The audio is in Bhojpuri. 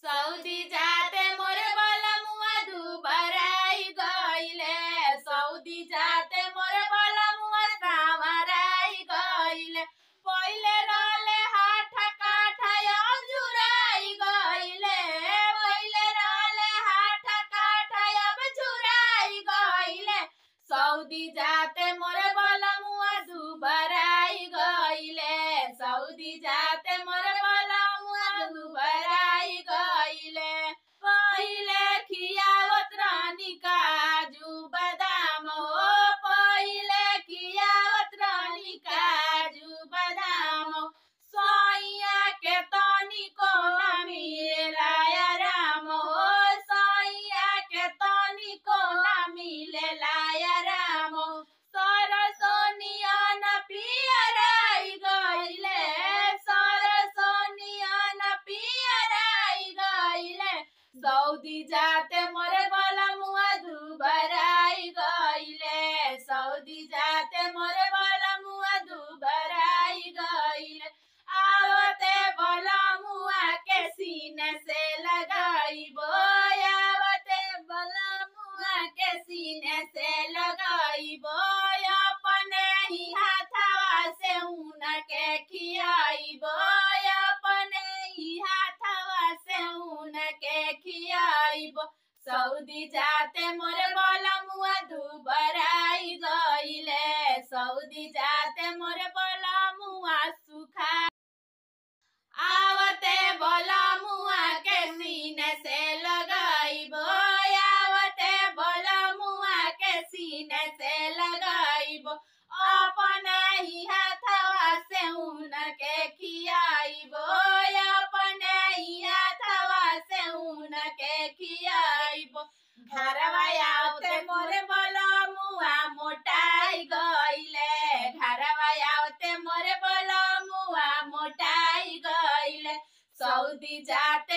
सऊदी जाते मोर बलमुआ दुबराई गइले। सऊदी जाते मोर बलमुआ सावराई गइले। पहिले रहले हाथ काठ जुराई गइले। पहिले रहले हाथ काठ अब जुराई गइले। सऊदी जाते मोर बलमुआ दुबराई गइले। सऊदी जाते मोर बलमुआ दुबराई गइले। पहिले खियावत रानी काजू बादाम हो। पहिले खियावत रानी काजू बादाम। सैया के तनिको न मिलेला आराम हो। सैया के तनिको न मिलेला आराम। सरसोनिया न पियराई गइले। सरसोनिया न पियराई गइले। सऊदी जाते मोर बलमुआ दुबराई गइले। सऊदी जाते मोर बलमुआ दुबराई गइले। आवते बलमुआ के सीने से लगाइबो। आवते बलमुआ के सीने से लगाइबो। अपने ही हाथवा से उनके खियाइबो। अपने ही हाथवा से उनके खियाइबो। सऊदी जाते मोर बलमुआ दुबराई गइले। सऊदी जाते मोर बलमुआ सुखा। आवते बलमुआ के सीने से लगाइबो। आवते बलमुआ के सीने से लगाइबो। अपने ही हाथवा से उनके खियाइबो। अपने ही हाथवा से उनके खियाइबो। घरवा आवते मोर बलमुआ मोटाई गइले। घरवा आवते मोर बलमुआ मोटाई गइले। सऊदी जाते